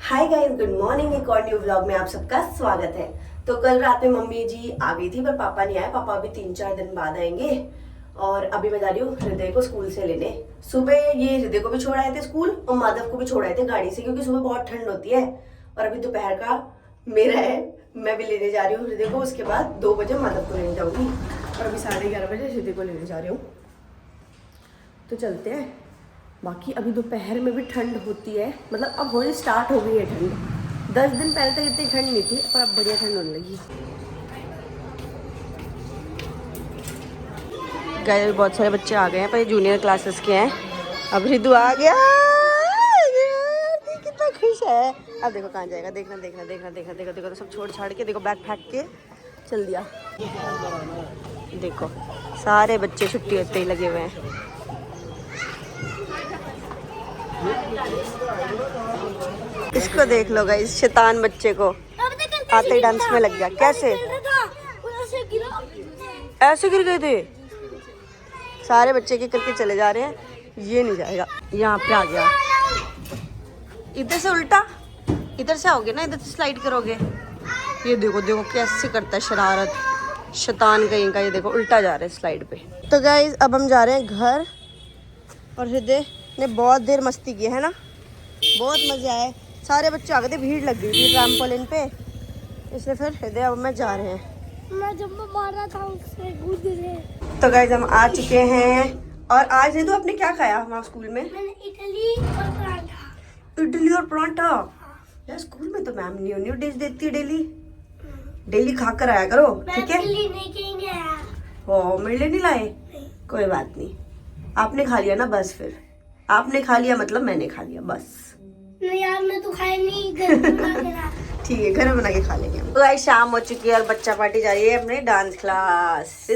Hi guys, good morning. एक और new vlog में आप सबका स्वागत है। तो कल रात में मम्मी जी आ गई थी पर पापा नहीं आए। पापा अभी 3-4 दिन बाद आएंगे। और अभी मैं जा रही हूँ हृदय को स्कूल से लेने। सुबह ये हृदय को भी छोड़ आए थे स्कूल और माधव को भी छोड़ आए थे गाड़ी से, क्योंकि सुबह बहुत ठंड होती है। और अभी दोपहर का मेरा है, मैं भी लेने जा रही हूँ हृदय को। उसके बाद 2 बजे माधव को लेने जाऊंगी और अभी 11:30 बजे हृदय को लेने जा रही हूँ। तो चलते हैं। बाकी अभी दोपहर में भी ठंड होती है, मतलब अब होने स्टार्ट हो गई है ठंड। 10 दिन पहले तक इतनी ठंड नहीं थी, पर अब बढ़िया ठंड होने लगी। गाइस बहुत सारे बच्चे आ गए हैं, पर ये जूनियर क्लासेस के हैं। अब रिदु आ गया, कितना खुश है। अब देखो कहाँ जाएगा, देखना देखना देखना देखना देखो देखो। तो सब छोड़ छाड़ के देखो, बैग फेंक के चल दिया। देखो सारे बच्चे छुट्टी होते ही लगे हुए हैं। इसको देख लो गाइस, शैतान बच्चे को आते ही डांस में लग गया। कैसे ऐसे गिर गए थे? सारे बच्चे के करके चले जा रहे हैं, ये नहीं जाएगा। यहाँ पे आ गया। इधर से उल्टा, इधर से आओगे ना, इधर से स्लाइड करोगे। ये देखो देखो कैसे करता है शरारत, शैतान कहीं का। ये देखो उल्टा जा रहा है स्लाइड पे। तो गाइस अब हम जा रहे हैं घर। और हृदय ने बहुत देर मस्ती की है ना, बहुत मजे आए। सारे बच्चे आ गए थे, भीड़ लग गई थी ट्रैम्पोलिन पे, इसलिए फिर हृदय अब मैं जा रहे हैं। मैं जब मारा था उससे कूद रहे। तो गाइस हम आ चुके हैं। और आज हृदय आपने क्या खाया वहाँ स्कूल में? मैंने इडली और पराठा। इडली और पराठा? यार स्कूल में तो मैम न्यू न्यू डिश देती है डेली। डेली खा कर आया करो, ठीक है? नहीं आया। ओ मेरे लिए नहीं लाए? कोई बात नहीं, आपने खा लिया ना बस। फिर आपने खा लिया मतलब मैंने खा लिया बस। नहीं यार, मैं तो खाया नहीं, घर बना के ला। ठीक है, घर में बना के खा लेंगे। तो गाइस शाम हो चुकी है और बच्चा पार्टी जा रही है अपने डांस क्लास।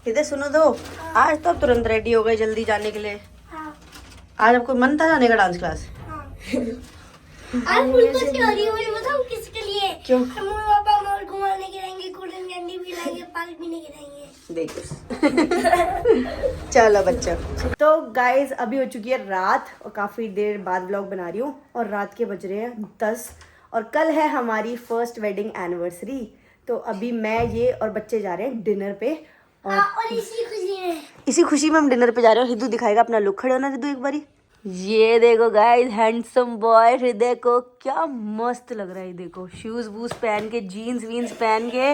हृदय सुनो दो, आज तो आप तुरंत रेडी हो गए जल्दी जाने के लिए। हाँ। आज आपको मन था जाने का डांस क्लास? हाँ। आज बिल्कुल की हो रही है, मुझे बताओ किसके लिए? क्यों? हम पापा मॉल घुमाने के जाएंगे, गोल्डन कैंडी भी लाएंगे, पार्क भी लेके जाएंगे। देखो चलो बच्चों। तो गाइस अभी हो चुकी है रात और काफी देर बाद व्लॉग बना रही हूँ। और रात के बज रहे हैं 10 और कल है हमारी फर्स्ट वेडिंग एनिवर्सरी। तो अभी मैं ये और बच्चे जा रहे हैं डिनर पे। और इसी खुशी में हम डिनर पे जा रहे हैं। हिदू दिखाएगा अपना लुक। खड़े होना हिदू एक बारी। ये देखो गाइस, हैंडसम बॉय हृदय को क्या मस्त लग रहा है। देखो शूज वूज पहन के, जीन्स वीन्स पहन के,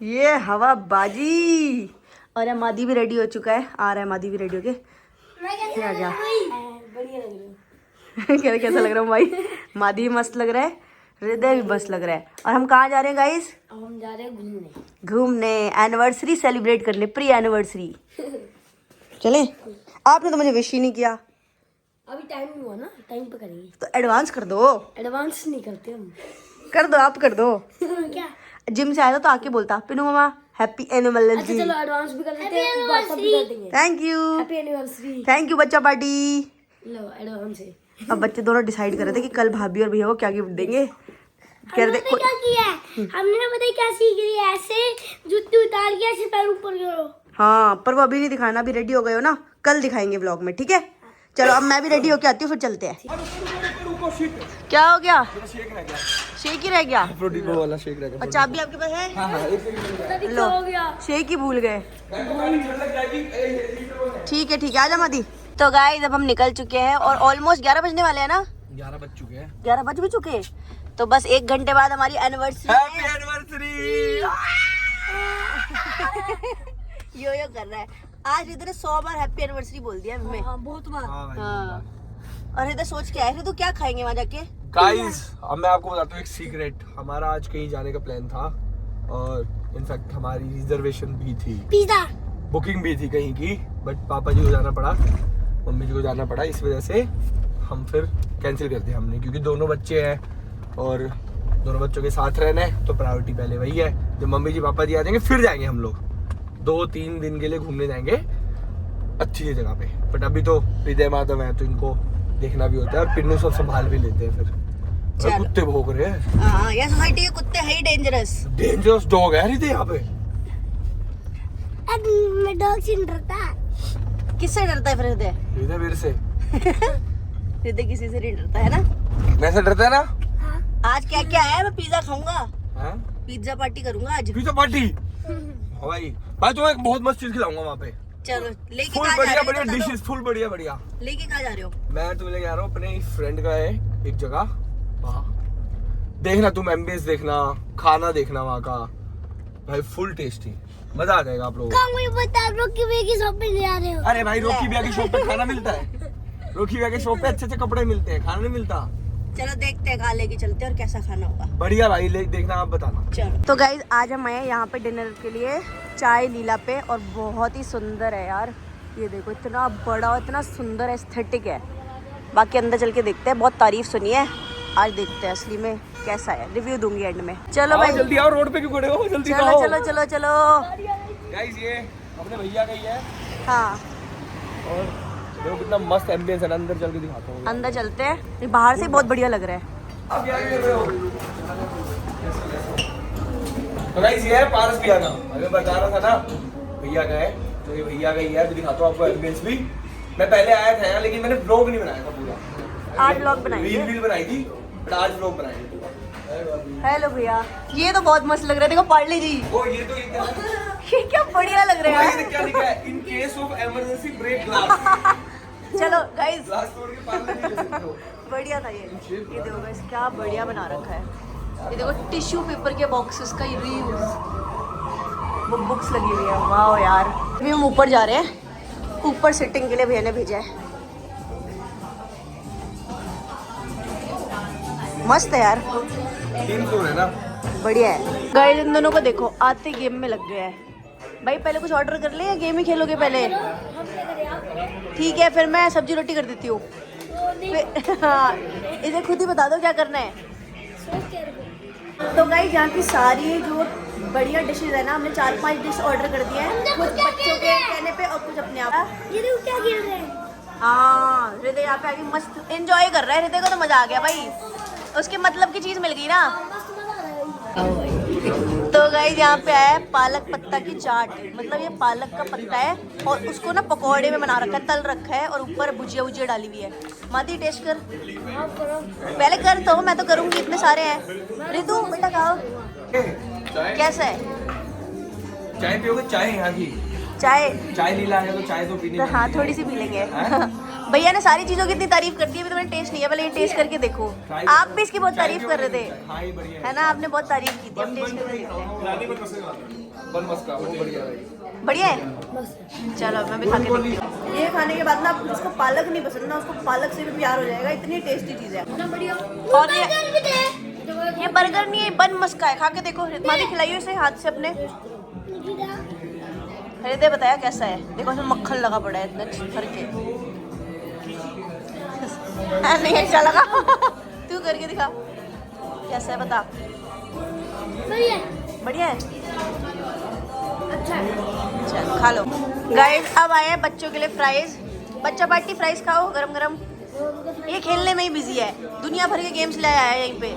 ये हवा बाजी। और मादी भी रेडी हो चुका है, आ रहा है मादी भी रेडी होके। क्या क्या बढ़िया लग रही है। क्या कैसा लग रहा हूँ भाई? मादी भी मस्त लग रहा है, हृदय भी मस्त लग रहा है। और हम कहाँ जा रहे हैं गाइस? हम जा रहे हैं घूमने, एनिवर्सरी सेलिब्रेट करने, प्री एनिवर्सरी। चले? आपने तो मुझे विश ही नहीं किया। अभी टाइम नहीं हुआ ना, टाइम पे करेंगे। तो एडवांस कर दो। एडवांस नहीं करते हम। कर दो, आप कर दो। क्या? जिम से आया था तो आके बोलता पिनू मामा हैप्पी एनिवर्सरी। अच्छा चलो एडवांस भी कर देते हैं, व्हाट्सएप भी कर देंगे। Thank you, happy anniversary. Thank you बच्चा पार्टी। लो एडवांस है। अब बच्चे दोनों डिसाइड कर रहे थे कि कल भाभी और भैया को क्या गिफ्ट देंगे। कह रहे थे क्या किया है? हमने पता है क्या सीख रही है, ऐसे जूते उतार के ऐसे पैर ऊपर करो। हाँ पर वो अभी नहीं दिखाना, अभी रेडी हो गए हो ना, कल दिखाएंगे व्लॉग में, ठीक है? चलो अब मैं भी रेडी होके आती हूँ, फिर चलते हैं। क्या हो गया? शेक ही रह गया। वाला शेक रह गया। और चाबी आपके पास है? लो शेक ही भूल गए। ठीक है ठीक है, आजा मदी। तो गाइस अब हम निकल चुके हैं और ऑलमोस्ट 11 बजने वाले हैं ना। 11 बज चुके हैं। 11 बज भी चुके हैं। तो बस 1 घंटे बाद हमारी एनिवर्सरी। Happy anniversary. यो कर रहा है। आज इधर 100 बार हैप्पी एनिवर्सरी बोल दिया हमें। हाँ बहुत बार। हाँ। और इधर सोच के आए थे तो क्या खाएंगे वहाँ जाके? गाइस अब मैं आपको बताता हूँ एक सीक्रेट। हमारा आज कहीं जाने का प्लान था और इनफैक्ट हमारी रिजर्वेशन भी थी, पिज़्ज़ा बुकिंग भी थी कहीं की, बट पापा जी को जाना पड़ा, मम्मी जी को जाना पड़ा, इस वजह से हम फिर कैंसिल कर दिया हमने। क्योंकि दोनों बच्चे हैं और दोनों बच्चों के साथ रहना है तो प्रायोरिटी पहले वही है। जब मम्मी जी पापा जी आ जाएंगे फिर जाएंगे हम लोग, 2-3 दिन के लिए घूमने जाएंगे अच्छी जगह पे। बट अभी तो हृदय माधव है तो इनको देखना भी होता है और पिन्नू सब संभाल भी लेते हैं। फिर और कुत्ते भौंक रहे हैं। हाँ ये सोसाइटी के कुत्ते है ही डेंजरस डॉग है हृदय यहाँ पे। मैं डॉग से नहीं डरता। किससे डरता है फिर हृदय? हृदय मेरे से। हृदय किसी से नहीं डरता है ना? वैसे डरता है ना? आज क्या क्या है? मैं पिज्जा खाऊंगा, हाँ? पिज्जा पार्टी करूंगा आज। Pizza party? हाँ भाई तुम्हें एक बहुत मस्त चीज खिलाऊंगा वहाँ पे। चलो लेके फुल कहाँ जा बढ़िया रहे हो? बढ़िया बता दो। डिशेस, फुल बढ़िया बढ़िया। लेके कहाँ जा रहे हो? मैं तुम्हें लेके आ रहा हूँ अपने फ्रेंड का है एक जगह, वहाँ देखना तुम, एम्बियंस देखना, खाना देखना वहाँ का भाई, फुल टेस्टी, मजा आ जाएगा आप लोगों को। मुझे बता रोकी भैया की शॉप पे ले आ रहे हो? अरे भाई रोकी भैया की शॉप पे खाना मिलता है, रोकी भैया की शॉप पे अच्छे अच्छे कपड़े मिलते हैं, खाना नहीं मिलता। चलो देखते हैं कहाँ लेके चलते हैं और कैसा खाना होगा। बढ़िया भाई, देखना आप बताना। चलो तो गाइज आज हम आए यहाँ पे डिनर के लिए चाय लीला पे, और बहुत ही सुंदर है यार। ये देखो इतना बड़ा और इतना सुंदर एस्थेटिक है। बाकी अंदर चल के देखते हैं, बहुत तारीफ सुनी है, आज देखते हैं असली में कैसा है, रिव्यू दूंगी एंड में। चलो भाई जल्दी आओ, रोड पे क्यों खड़े हो, जल्दी चलो आओ। चलो चलो चलो। गाइस ये अपने भैया का ही है, हाँ और देखो कितना मस्त एम्बियंस है ना, अंदर चल के दिखाता हूँ। अंदर चलते हैं, ये बाहर से बहुत बढ़िया लग रहा है। आप क्या कर रहे हो? तो गाइस ये है पारस पियाना, अभी बता रहा था ना भैया का है, तो ये भैया का ही है, तो दिखाता हूँ आपको एम्बियंस भी। मैं पहले आया था यहाँ, लेकिन मैंने ब्लॉग नहीं बनाया था पूरा, आज ब्लॉग बनाएंगे, रील बनाई थी, बट आज ब्लॉग बनाएंगे पूरा। हेलो भैया, ये तो बहुत मस्त लग रहा है, देखो पार्ले जी। ओ ये तो ये क्या है? ये क्या बढ़िया लग रहा है ये क्या लिखा है? In case of emergency brake glass. चलो गाइस ग्लास तोड़ के पानी नहीं ले सकते हो। बढ़िया था ये देखो गाइस क्या बढ़िया बना रखा है। ये देखो टिश्यू पेपर के बॉक्सेस का रीयूज, वो बुक्स लगी हुई है, वाह यार। अभी हम ऊपर जा रहे हैं, ऊपर सिटिंग के लिए भैया ने भेजा है। मस्त है यार, 3 फ्लोर है ना, बढ़िया है। गाइस इन दोनों को देखो आते गेम में लग गया है। भाई पहले कुछ ऑर्डर कर ले या गेम ही खेलोगे पहले? ठीक है फिर मैं सब्जी रोटी कर देती हूँ। हाँ, इसे खुद ही बता दो क्या करना है। तो गाइस यहाँ की सारी जो बढ़िया डिशेज है ना, हमने 4-5 डिश ऑर्डर कर दिए हैं, कुछ बच्चों के कहने पे और कुछ अपने आप। ये देखो क्या गिर रहे हैं। हाँ हृदय यहाँ पे आके मस्त एंजॉय कर रहा है, हृदय को तो मजा आ गया भाई, उसके मतलब की चीज मिल गई ना। तो गाइस यहाँ पे आया है पालक पत्ता की चाट, मतलब ये पालक का पत्ता है और उसको ना पकौड़े में बना रखा है, तल रखा है और ऊपर भुजिया भुजिया डाली हुई है। मादी टेस्ट कर, पहले कर तो मैं तो करूंगी, इतने सारे हैं। रितु बेटा खाओ, कैसा है? चाय पियोगे? चाय यहाँ की चाय लीला है, तो चाय तो पीनी। तो हाँ थोड़ी सी पी लेंगे। भैया ने सारी चीजों की इतनी तारीफ कर दी, अभी तो मैंने टेस्ट नहीं है, पहले ये टेस्ट करके देखो। आप भी इसकी बहुत तारीफ कर रहे थे, है ना? आपने बहुत तारीफ की थी, अब टेस्ट करके देखते हैं। बढ़िया है, चलो मैं भी खा के देखती हूँ। ये खाने के बाद ना आपको जिसको पालक नहीं पसंद ना, उसको पालक से भी प्यार हो जाएगा, इतनी टेस्टी चीज है। और ये बर्गर नहीं है, बन मस्का है, खा के देखो। मादी खिलाइयो इसे हाथ से अपने। हृदय बताया कैसा है? देखो इसमें मक्खन लगा पड़ा है इतना भर के। नहीं अच्छा लगा। तू करके दिखा कैसा है, बता। बढ़िया बढ़िया है, अच्छा है। चल खा लो। गाइस अब आए हैं बच्चों के लिए फ्राइज, बच्चा पार्टी फ्राइज खाओ गरम गरम। ये खेलने में ही बिजी है, दुनिया भर के गेम्स लाया है यहीं पे।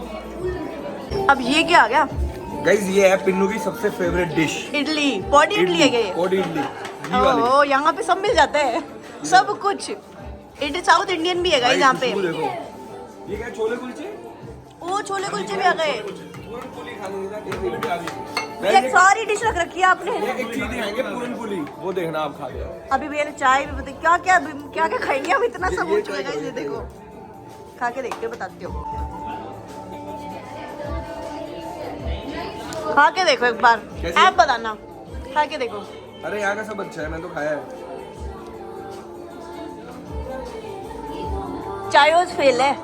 अब ये क्या आ गया? गाइस ये है पिन्नू की सबसे favourite dish, idli. Potty idli है क्या ये? पॉटी इडली, घी वाली। ओह यहाँ पे सब मिल जाता है, सब कुछ। इडली साउथ इंडियन भी है गाइस यहाँ पे। देखो ये क्या, छोले कुलचे? ओ छोले कुलचे भी आ गए। पूरन पूली खाने का टेस्ट भी आ गई। ये सारी डिश रख रखी है आपने। एक चीज दिखाएंगे, पूरन पूली, वो देखना आप खा के। अभी भैया ने चाय भी बताई, क्या क्या क्या क्या खाएंगे हम, इतना सब हो चुका है। ये देखो खा के देखते हो, बताते हो। खा के देखो एक बार, आप बताना, खा के देखो। अरे यहाँ का सब अच्छा है, मैं तो खाया है। चायोस फेल है,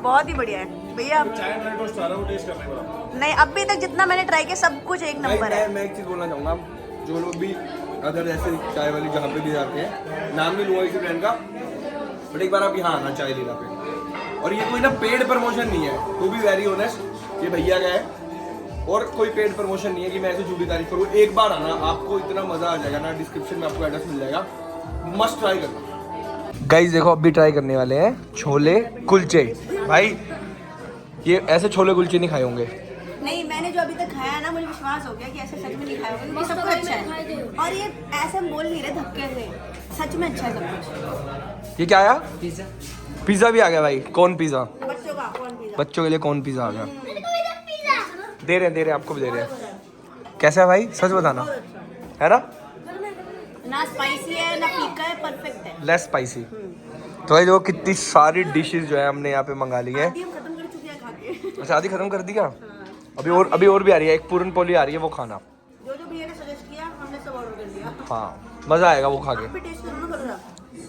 बहुत ही बढ़िया है भैया। नहीं अभी तक जितना मैंने ट्राई किया सब कुछ एक नंबर है। मैं एक चीज बोलना चाहूंगा, जो लोग भी अगर ऐसे चाय वाली जहाँ पे भी जाते हैं, नाम नहीं लूंगा इसी ब्रांड का, बट एक बार आप यहाँ आना चाय लीला पे। और ये कोई ना पेड प्रमोशन नहीं है, टू बी वेरी ऑनेस्ट, ये भैया का है और कोई पेड प्रमोशन नहीं है कि मैं ऐसे झूठी तारीफ करूँ। एक बार आना, आपको इतना मजा आ जाएगा ना, डिस्क्रिप्शन में आपको एड्रेस मिल जाएगा, मस्ट ट्राई करना। गाइस देखो अब भी ट्राई करने वाले हैं छोले कुलचे। भाई ये ऐसे छोले कुलचे नहीं खाए होंगे। नहीं मैंने जो अभी तक खाया ना, मुझे विश्वास हो गया कि ऐसे सच में नहीं खाया होगा, क्योंकि सब कुछ अच्छा है। और ये ऐसे हम बोल नहीं रहे धक्के से, सच में अच्छा है सब कुछ। ये क्या आया? पिज्जा भी आ गया भाई। कौन पिज्जा? बच्चों का कौन पिज्जा? बच्चों के लिए कौन पिज्जा आ गया? दे रहे हैं, आपको भी दे रहे हैं। कैसा है भाई, सच बताना, है ना? ना स्पाइसी है ना फीका है, परफेक्ट है। Less spicy. तो भाई देखो कितनी सारी डिशेस जो है हमने यहाँ पे मंगा ली है। आधी हम खत्म कर चुके हैं खा के। अच्छा, आधी खत्म कर दी क्या? अभी और भी आ रही है, एक पूरन पोली आ रही है, वो खाना। जो भैया ने सजेस्ट किया हमने सब ऑर्डर कर लिया। हाँ, मजा आएगा वो खा के। आप भी टेस्ट करो ना थोड़ा।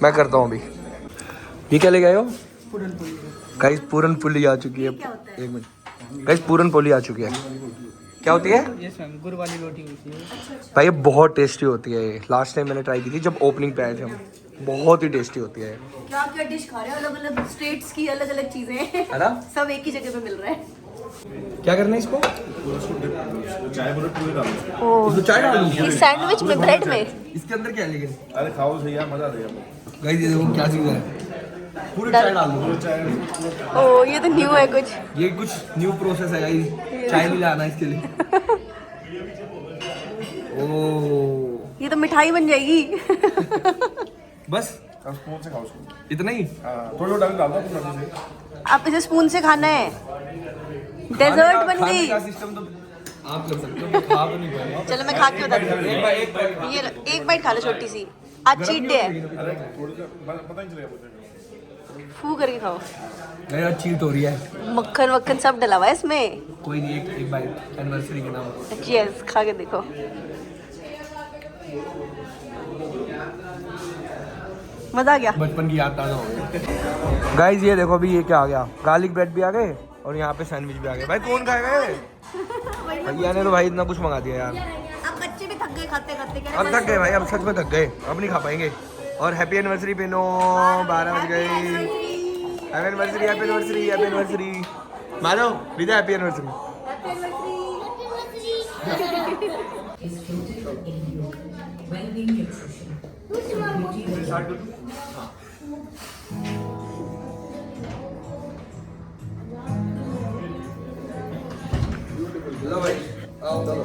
मैं करता हूँ अभी। ये क्या ले गए हो? गाइस पूरन पोली आ चुकी है। क्या होता है? एक मिनट गाइस, पूरन पोली आ चुकी है। क्या होती है? ये गुड़ वाली रोटी होती है। भाई ये बहुत टेस्टी होती है। लास्ट टाइम मैंने ट्राई की थी जब ओपनिंग पे आए थे हम। बहुत ही टेस्टी होती है, क्या क्या डिश खा रहे हो, अलग अलग स्टेट्स की अलग अलग चीजें है ना? सब एक ही जगह पे मिल रहा है। क्या करना है इसको? इसको चाय डाल दूं? इस सैंडविच में, ब्रेड में। इसके अंदर क्या है लेकिन? अरे खाओ सही यार, मजा आ जाएगा। गाइस ये देखो क्या चीज़ है। पूरी चाय डाल दूं? ओ ये तो न्यू है कुछ। ये कुछ न्यू प्रोसेस है गाइस। चाय भी लाना इसके लिए। ओह, ये तो मिठाई बन जाएगी। बस अब स्पून से खाओ उसको। इतना ही? थोड़ा डाल डाल दो अपने से। आप इसे स्पून से खाना है। डेजर्ट बन गई। सिस्टम तो आप कर सकते हो, मैं खा तो नहीं पाऊंगा। चलो मैं खा के बताती हूँ। एक बार ये लो, एक बाइट खा लो छोटी सी। आज चीट डे है, अरे थोड़ी सा पता नहीं चलेगा मुझे। फू करके खाओ। नहीं यार, चीट हो रही है। मक्खन वक्खन सब डला हुआ है इसमें। कोई नहीं, एक बाइट एनिवर्सरी के नाम। चीयर्स, खा के देखो। मजा आ गया। बचपन की याद ताज़ा हो गई। गाइस ये देखो अभी ये क्या आ गया, गार्लिक ब्रेड भी आ गए और यहाँ पे सैंडविच भी आ गए। भाई कौन खाएगा ये? भैया ने तो भाई इतना कुछ मंगा दिया यार। अब बच्चे भी थक गए खाते खाते। अब थक गए भाई, अब सच में थक गए, अब नहीं खा पाएंगे। और हैप्पी एनिवर्सरी पे नो 12 बज गए। Happy anniversary, happy anniversary, happy anniversary. मानो विदा हैप्पी एनिवर्सरी।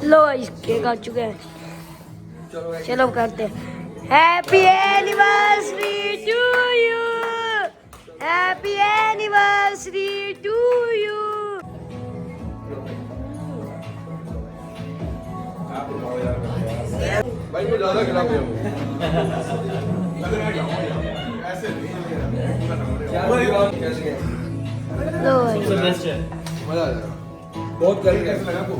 लो इस केक आ चुके हैं। चलो करते हैं। Happy anniversary to you, happy anniversary to you. भाई को ज्यादा खिला दिया। लो भाई। मजा आ जाएगा। बहुत गर्म कैसे लगा आपको?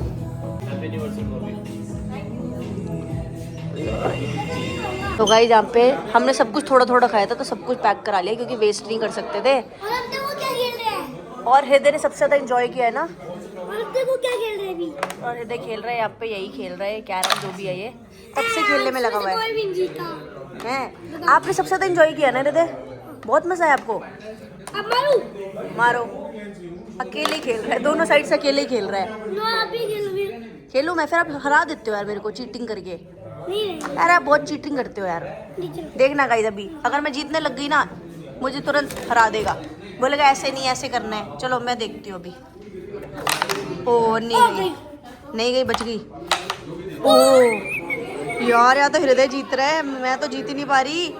तो गाइस यहाँ पे हमने सब कुछ थोड़ा थोड़ा खाया था, तो सब कुछ पैक करा लिया क्योंकि वेस्ट नहीं कर सकते थे। और अब देखो क्या खेल रहे हैं। और हृदय ने सबसे ज्यादा एंजॉय किया है ना। और अब देखो क्या खेल रहे हैं अभी। और हृदय खेल रहा है यहाँ पे, यही खेल रहा है, कैरम जो भी है ये तब से खेलने में लगा हुआ है। कोई भी नहीं जीता। हैं? आपने सबसे ज्यादा एंजॉय किया ना हृदय? बहुत मजा आया आपको? अब मारू। मारो। अकेले ही खेल रहा है, दोनों साइड से अकेले ही खेल रहा है। नो आप ही खेलो फिर। खेलूं मैं? फिर आप हरा देते हो यार मेरे को चीटिंग करके। नहीं यार आप बहुत चीटिंग करते हो यार। नहीं चलो। देखना गाइस, अभी अगर मैं जीतने लग गई ना, मुझे तुरंत हरा देगा, बोलेगा ऐसे नहीं ऐसे करना है। चलो मैं देखती हूँ अभी। ओ नहीं गई, नहीं गई, बच गई। ओ यार, या तो हृदय जीत रहा है, मैं तो जीत ही नहीं पा रही।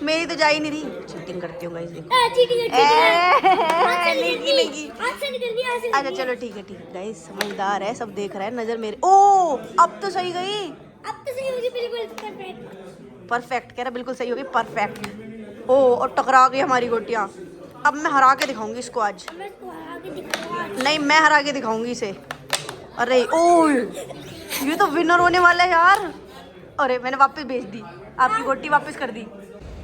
मेरी तो जा ही नहीं रही। चीटिंग करती हूँ गाइस, देखो। चीटिंग नहीं लगी। हाथ से निकल गई, हाथ से अच्छा चलो ठीक है गाइस, समझदार है, सब देख रहा है, नजर मेरे। ओ अब तो सही गई। अब तो सही होगी बिल्कुल परफेक्ट। परफेक्ट कह रहा, बिल्कुल सही होगी, परफेक्ट। ओ और टकरा गई हमारी गोटियां। अब मैं हरा के दिखाऊंगी इसको आज। मैं इसको हरा के दिखाऊंगा। नहीं, मैं हरा के दिखाऊंगी इसे। अरे ओ ये तो विनर होने वाला है यार। अरे मैंने वापस भेज दी, आपकी गोटी वापस कर दी।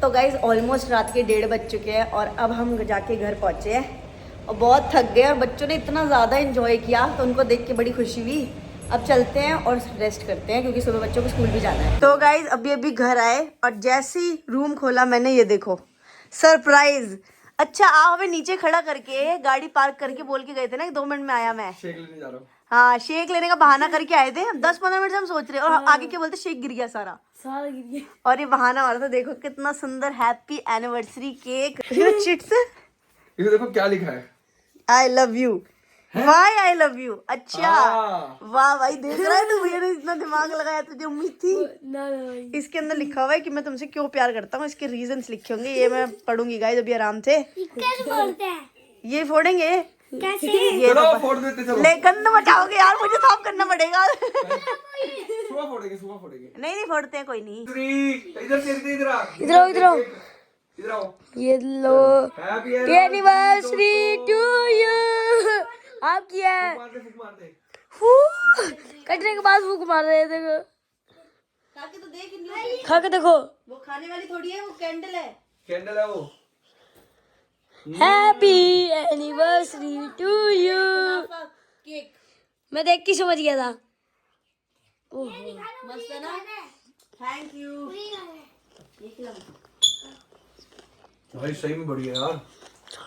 तो गाइज ऑलमोस्ट रात के 1:30 बज चुके हैं और अब हम जाके घर पहुंचे हैं और बहुत थक गए और बच्चों ने इतना ज़्यादा एंजॉय किया तो उनको देख के बड़ी खुशी हुई। अब चलते हैं और रेस्ट करते हैं क्योंकि सुबह बच्चों को स्कूल भी जाना है। तो गाइज अभी घर आए और जैसे ही रूम खोला मैंने, ये देखो सरप्राइज। अच्छा आप हमें नीचे खड़ा करके गाड़ी पार्क करके बोल के गए थे ना कि 2 मिनट में आया मैं। शेक लेने जा रहा हूँ। हाँ, शेक लेने का बहाना करके आए थे। 10-15 मिनट से हम सोच रहे हैं और आगे क्या बोलते, शेक गिर गया सारा गिर गया। और ये बहाना हमारा था। देखो कितना सुंदर हैप्पी एनिवर्सरी केक चिट्स। इसे देखो क्या लिखा है। I love you. Why I love you. अच्छा हाँ। वाह भाई, देख रहा है तू, भैया ने इतना दिमाग लगाया, तुझे उम्मीद थी? ना भाई, इसके अंदर लिखा हुआ है कि मैं तुमसे क्यों प्यार करता हूँ, इसके रीजंस लिखे होंगे, ये मैं पढ़ूंगी गाइस अभी आराम से। कैसे बोलते हैं? ये फोड़ेंगे कैसे? ये चलो तो फोड़ देते, चलो लेकिन न बचाओगे यार, मुझे साफ करना पड़ेगा। सुबह फोड़ेंगे, सुबह फोड़ेंगे। नहीं फोड़ते हैं, कोई नहीं। इधर से इधर आ, इधर आओ, इधर आओ। इधर आओ। ये लो, हैप्पी एनिवर्सरी टू यू। आप किया है? मार दे, फूक मार दे। कटने के बाद फूक मार रहे हैं, देखो खा के तो देख, नहीं खा के देखो। वो खाने वाली थोड़ी है, वो कैंडल है। कैंडल है वो। Happy anniversary to you. Cake मैं देख के समझ गया था। मस्त है ना? Thank you. ये खिलाओ। भाई सही में बढ़िया यार।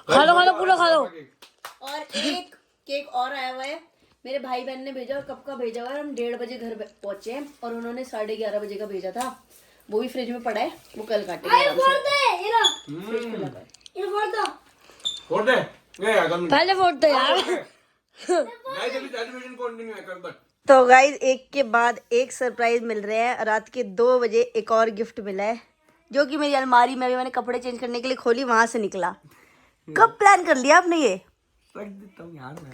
खा लो पूरा खा लो। और एक केक और आया हुआ है, मेरे भाई बहन ने भेजा, और कब का भेजा हुआ है, हम 1:30 बजे घर पहुंचे हैं, और उन्होंने 11:30 बजे का भेजा था, वो भी फ्रिज में पड़ा है, वो कल काटेंगे आराम से। फ्रिज पे लगा है। फोड़ दे। ये यार कम। पहले फोड़ दो यार। गाइस अभी सेलिब्रेशन कंटिन्यू है, कर बट। तो गाइज एक के बाद एक सरप्राइज मिल रहे हैं। रात के 2 बजे एक और गिफ्ट मिला है, जो कि मेरी अलमारी में, अभी मैंने कपड़े चेंज करने के लिए खोली, वहां से निकला। कब प्लान कर लिया आपने ये? रख देता हूं यार मैं।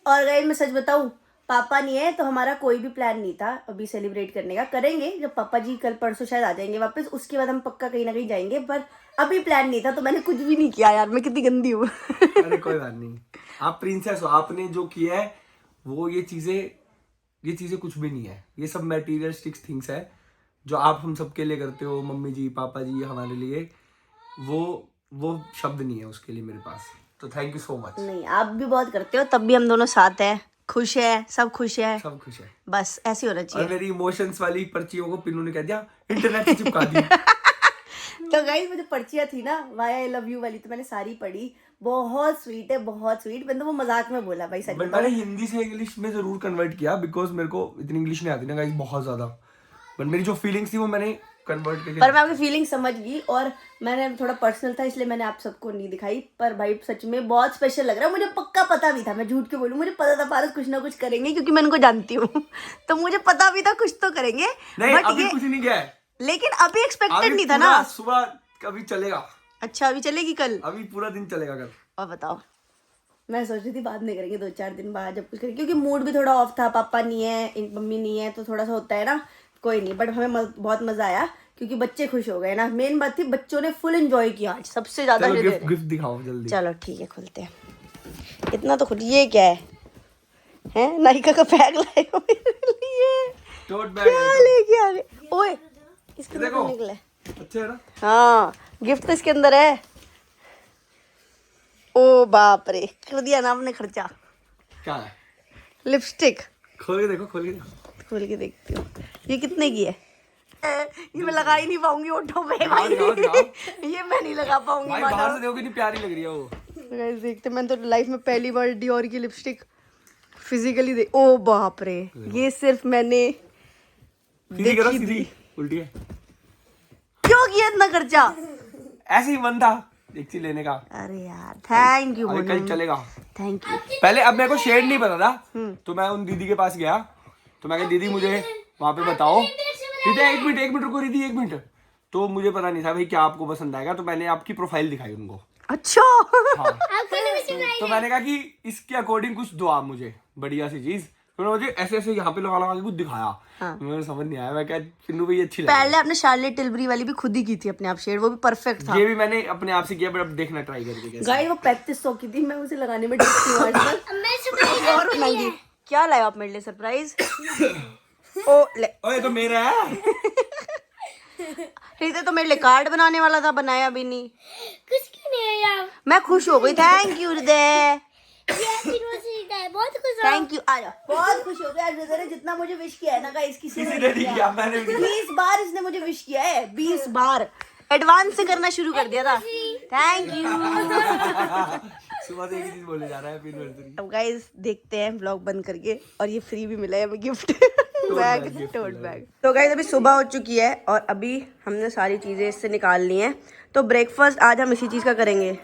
और गाइज मैं सच बताऊं, पापा नहीं है तो हमारा कोई भी प्लान नहीं था अभी सेलिब्रेट करने का। करेंगे जब पापा जी कल परसों शायद आ जाएंगे वापस, उसके बाद हम पक्का कहीं ना कहीं जाएंगे, पर अभी प्लान नहीं था, तो मैंने कुछ भी नहीं किया यार। मैं कितनी गंदी हूँ। अरे कोई बात नहीं, आप प्रिंसेस हो, आपने जो किया है वो ये चीजें कुछ भी नहीं है। ये सब मटेरियलिस्टिक थिंग्स है जो आप हम सबके लिए करते हो, मम्मी जी पापा जी हमारे लिए, वो शब्द नहीं है उसके लिए मेरे पास। तो थैंक यू सो मच। नहीं, आप भी बहुत करते हो, तब भी हम दोनों साथ हैं, खुश है, सब खुश है, सब खुश है। बस ऐसे होना और चाहिए। मेरी इमोशंस वाली पर्चियों को पिन्नू ने कह दिया इंटरनेट से चिपका दी। तो गाइस मुझे पर्चियाँ थी ना वाई आई लव यू वाली, तो मैंने सारी पढ़ी। बहुत स्वीट है, बहुत स्वीट। मैंने तो वो मजाक में बोला भाई, सच बट मैंने हिंदी से इंग्लिश में जरूर कन्वर्ट किया, बिकॉज मेरे को इतनी इंग्लिश नहीं आती ना गाइस, बहुत ज्यादा। बट मेरी जो फीलिंग्स थी वो मैंने कन्वर्ट करके। पर मैं आपकी फीलिंग समझ गई, और मैंने थोड़ा पर्सनल था इसलिए मैंने आप सबको नहीं दिखाई। पर भाई सच में बहुत स्पेशल लग रहा है, मुझे पक्का पता भी था, मैं झूठ क्यों बोलूं, मुझे पता था पारस कुछ ना कुछ करेंगे, क्योंकि मैं इनको जानती हूँ। तो मुझे पता भी था कुछ तो करेंगे। नहीं बट अभी ये कुछ नहीं किया है, लेकिन अभी एक्सपेक्टेड अभी नहीं था ना। पूरा सुबह कभी चलेगा, अच्छा अभी चलेगी कल? अभी पूरा दिन चलेगा कल। और बताओ, मैं सोच रही थी बाद में करेंगे, 2-4 दिन बाद जब कुछ करेंगे, क्योंकि मूड भी थोड़ा ऑफ था, पापा नहीं है, मम्मी नहीं है, तो थोड़ा सा होता है ना। कोई नहीं, बट हमें बहुत मजा आया, क्योंकि बच्चे खुश हो गए ना। मेन बात थी, बच्चों ने फुल एंजॉय किया आज, सबसे ज्यादा। चलो गिफ्ट दिखाओ जल्दी। चलो ठीक है, खुलते हैं। इतना तो खुद, ये क्या है नायका का बैग लाए हो मेरे लिए? टोट बैग क्या लेके आ गए? ओए इसके देखो। अंदर निकला है। अच्छा है ना? हाँ गिफ्ट तो इसके अंदर है। ओ बाप रे, कर दिया ना आपने खर्चा। क्या है? लिपस्टिक खोल के देखो, खोल के देखो। खोल के देखती हूँ, ये कितने की है? ये मैं लगा ही नहीं पाऊंगी ओठों पे दिखाओ, भाई। दिखाओ, दिखाओ। ये मैं नहीं लगा पाऊंगी। भाई बाहर से देखो कितनी प्यारी लग रही है वो। गाइस देखते, मैंने तो लाइफ में पहली बार डियोर की लिपस्टिक फिजिकली देख। ओ बाप रे, ये सिर्फ मैंने सीधी करो, देखी सीधी थी। उल्टी है। क्यों किया इतना खर्चा? ऐसे ही मन था एक चीज लेने का। अरे यार थैंक यू, अभी कल चलेगा। Thank you. पहले अब मेरे को शेड नहीं पता था, तो मैं उन दीदी के पास गया, तो मैं कहा दीदी मुझे वहां पे बताओ। दीदी एक मिनट रुको, दीदी 1 मिनट। तो मुझे पता नहीं था भाई क्या आपको पसंद आएगा, तो मैंने आपकी प्रोफाइल दिखाई उनको। अच्छा हाँ। तो मैंने कहा कि इसके अकॉर्डिंग कुछ दो आप मुझे बढ़िया सी चीज। तो मुझे ऐसे ऐसे यहाँ पे लगा के कुछ दिखाया। हाँ। मुझे समझ नहीं आया, मैं क्या पिन्नू भाई अच्छी लगी। पहले आपने शार्लेट टिल्बरी वाली भी खुद ही की थी अपने आप शेड, वो भी परफेक्ट था। ये भी मैंने अपने आप से किया, बट अब देखना ट्राई करके कैसे। गाइस वो 3500 की थी, मैं उसे लगाने में डरती हूँ आजकल। और महंगी। क्या लाया आप मेरे लिए सरप्राइज? ओ ले, ओए तो मेरा है। हृदय तो मेरे लिए कार्ड बनाने वाला था, बनाया भी नहीं। कुछ क्यों नहीं है यार? मैं खुश हो गई, थैंक यू हृदय, बहुत खुश थैंक यू। आ जा, बहुत खुश हो गया हृदय ने जितना मुझे विश किया है ना गाइस, किसी ने नहीं किया। मैंने भी 20 बार इसने मुझे विश किया है, 20 बार एडवांस से करना शुरू कर दिया था। Thank you. सुबह से एक ही चीज बोले जा रहा है, फिर अब गाइस देखते हैं व्लॉग बंद करके, और ये फ्री भी मिला है हमें गिफ्ट, बैग, टोट बैग। तो गाइस अभी सुबह हो चुकी है, और अभी हमने सारी चीजें इससे निकाल ली हैं, तो ब्रेकफास्ट आज हम इसी चीज का करेंगे।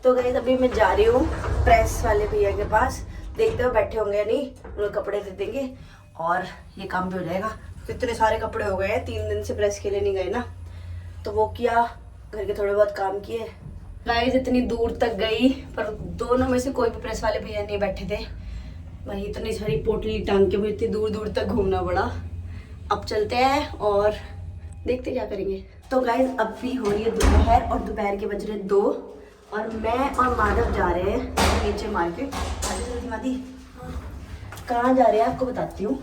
तो गाइस अभी मैं जा रही हूँ प्रेस वाले भैया के पास, देखते हुए बैठे होंगे या नहीं, उन्हें कपड़े दे देंगे और ये काम भी हो जाएगा। इतने सारे कपड़े हो गए हैं, 3 दिन से प्रेस के लिए नहीं गए ना, तो वो किया, घर के थोड़े बहुत काम किए। गाइस इतनी दूर तक गई पर दोनों में से कोई भी प्रेस वाले भैया नहीं बैठे थे। भाई इतनी सारी पोटली टांग के मुझे इतनी दूर दूर तक घूमना पड़ा। अब चलते हैं और देखते क्या करेंगे। तो गाइस अब भी हो रही है दोपहर और दोपहर के बज रहे 2 और मैं और माधव जा रहे हैं नीचे मार्केट। जल्दी मादी, कहाँ जा रहे हैं आपको बताती हूँ।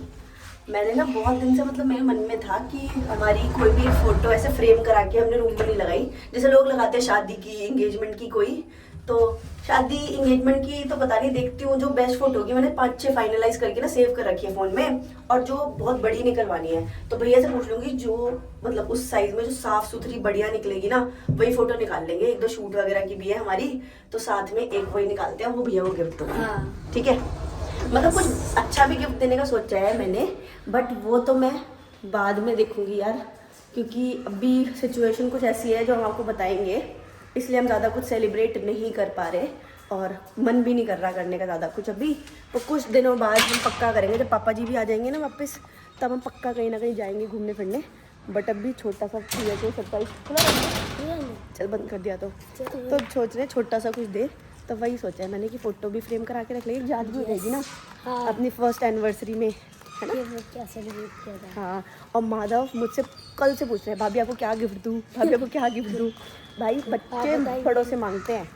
मैंने ना बहुत दिन से मतलब मेरे मन में था कि हमारी कोई भी फोटो ऐसे फ्रेम करा के हमने रूम में नहीं लगाई, जैसे लोग लगाते हैं शादी की, एंगेजमेंट की कोई। तो शादी एंगेजमेंट की तो पता नहीं, देखती हूँ जो बेस्ट फोटो होगी मैंने 5-6 फाइनलाइज करके ना सेव कर रखी है फ़ोन में, और जो बहुत बड़ी निकलवानी है तो भैया से पूछ लूँगी जो मतलब उस साइज में जो साफ सुथरी बढ़िया निकलेगी ना वही फोटो निकाल लेंगे। 1-2 शूट वगैरह की भी है हमारी, तो साथ में एक वही निकालते हैं, वो भैया को गिफ्ट दूँगी। ठीक है, मतलब कुछ अच्छा भी गिफ्ट देने का सोचा है मैंने, बट वो तो मैं बाद में देखूंगी यार, क्योंकि अभी सिचुएशन कुछ ऐसी है जो हम आपको बताएंगे, इसलिए हम ज़्यादा कुछ सेलिब्रेट नहीं कर पा रहे और मन भी नहीं कर रहा करने का ज़्यादा कुछ अभी। तो कुछ दिनों बाद हम पक्का करेंगे, जब पापा जी भी आ जाएंगे ना वापस, तब हम पक्का कहीं ना कहीं जाएंगे घूमने फिरने। बट अभी छोटा सा भैया को सरप्राइज खुला, चल बंद कर दिया तो सोच रहे छोटा सा कुछ दे, तो वही सोचा है मैंने कि फ़ोटो भी फ्रेम करा के रख लेंगे, याद भी रहेगी ना अपनी फर्स्ट एनिवर्सरी में, है ना। क्या सेलिब्रेट किया था। हाँ, और माधव मुझसे कल से पूछ रहे हैं भाभी आपको क्या गिफ्ट दूँ, भाभी आपको क्या गिफ्ट दूँ। भाई बच्चे बड़ों से मांगते हैं।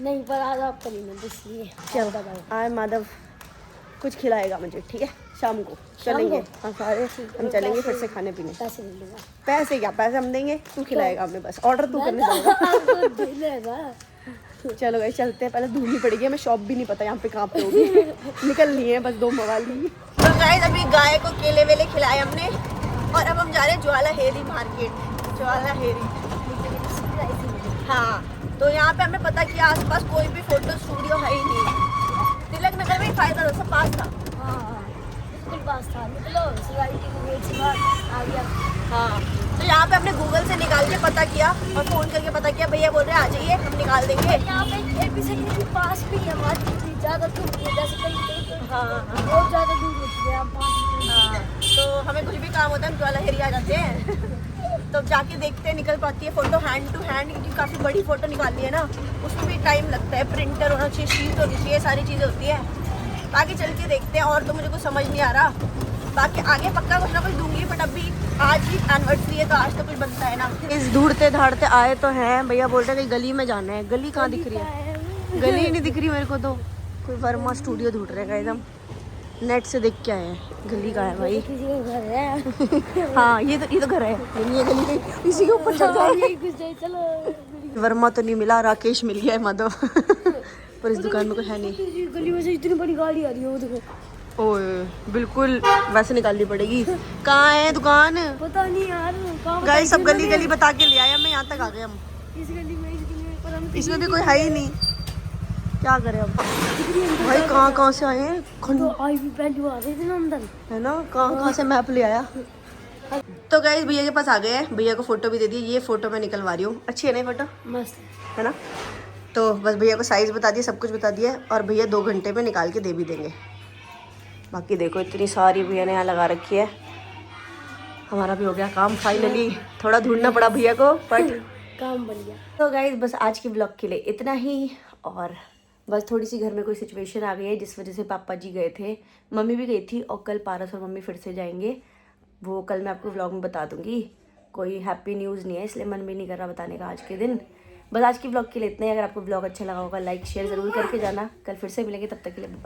नहीं पर आज आपका नहीं मिलता इसलिए। चल आज माधव कुछ खिलाएगा मुझे, ठीक है, शाम को चलेंगे। हाँ सारे हम चलेंगे फिर से खाने पीने। पैसे ले लूँगा। पैसे क्या, पैसे हम देंगे, तू खिलाएगा हमें, बस ऑर्डर तू करने देगा। चलो भाई चलते हैं, पहले ढूंढनी पड़ेगी, हमें शॉप भी नहीं पता यहाँ पे कहाँ पे होगी। निकल लिए हैं बस 2 मवाली। तो गाइस अभी गाय को केले वेले खिलाए हमने और अब हम जा रहे हैं ज्वाला हेरी मार्केट। ज्वाला हेरी, हाँ, तो यहाँ पे हमें पता किया आसपास कोई भी फोटो स्टूडियो है ही नहीं। तिलक नगर में फायदा दोस्तों पास था। बिल्कुल पास था, निकलो शिवाजी की गेट से बाहर आ गया। हाँ, तो यहाँ पे हमने गूगल से निकाल के पता किया और फ़ोन करके पता किया, भैया बोल रहे हैं आ जाइए हम निकाल देंगे। यहाँ पे एपीसेंटर के पास भी है मार्केट, ज़्यादा दूर नहीं है, जैसे कहीं हाँ बहुत ज़्यादा दूर होती है, हम 5 मिनट। हाँ, तो हमें कुछ भी काम होता है हम ज्वाला हेरी आ जाते हैं। तो जाके देखते हैं निकल पाती है फ़ोटो हैंड टू हैंड, क्योंकि काफ़ी बड़ी फ़ोटो निकालनी है ना, उसमें भी टाइम लगता है, प्रिंटर होना चाहिए, शीट होनी चाहिए, सारी चीज़ें होती है। आगे चल के देखते हैं, और तो मुझे कुछ समझ नहीं आ रहा, बाकी आगे पक्का कुछ ना कुछ दूंगी, बट अभी आज ही एनिवर्सरी है तो आज तो कुछ बनता है ना। इस ढूंढते धाड़ते आए तो हैं, भैया बोल रहे हैं कि गली में जाना है। गली कहाँ दिख रही है, गली ही नहीं दिख रही मेरे को तो। कोई वर्मा स्टूडियो ढूंढ रहे हैं एकदम, नेट से देख के आए हैं। गली कहाँ है भाई? किसी का घर है। हाँ ये तो घर है, ये गली नहीं, इसी के ऊपर चल जाए। चलो वर्मा तो नहीं मिला, राकेश मिल गया है माधव। पर इस दुकान में कोई है नहीं। गली में से इतनी बड़ी गाड़ी आ रही है, वो देखो। ओए बिल्कुल वैसे निकालनी पड़ेगी। कहाँ है दुकान? पता नहीं यार कहाँ गाइस सब गली गली बता के ले आए, हमें यहाँ तक आ गए हम। इस गली में पर हम इसमें भी कोई है ही नहीं, क्या करें अब भाई। कहाँ से आए हैं? तो आई भी पहली बार थे ना अंदर, है ना, कहाँ से मैप ले आया। तो गाइस भैया के पास आ गए हैं, भैया को फोटो भी दे दी। ये फोटो मैं निकलवा रही हूँ, अच्छी है ना फोटो? मस्त है ना। तो बस भैया को साइज बता दिया, सब कुछ बता दिया, और भैया 2 घंटे में निकाल के दे भी देंगे। बाकी देखो इतनी सारी भैया ने यहाँ लगा रखी है। हमारा भी हो गया काम फाइनली, थोड़ा ढूंढना पड़ा भैया को बट काम बन गया। तो गाइस बस आज के ब्लॉग के लिए इतना ही, और बस थोड़ी सी घर में कोई सिचुएशन आ गई है जिस वजह से पापा जी गए थे, मम्मी भी गई थी, और कल पारस और मम्मी फिर से जाएंगे। वो कल मैं आपको व्लॉग में बता दूंगी। कोई हैप्पी न्यूज़ नहीं है, इसलिए मन भी नहीं कर रहा बताने का आज के दिन। बस आज की व्लॉग के लिए इतना ही। अगर आपको व्लॉग अच्छा लगा होगा लाइक शेयर ज़रूर करके जाना। कल फिर से मिलेंगे, तब तक के लिए बाय।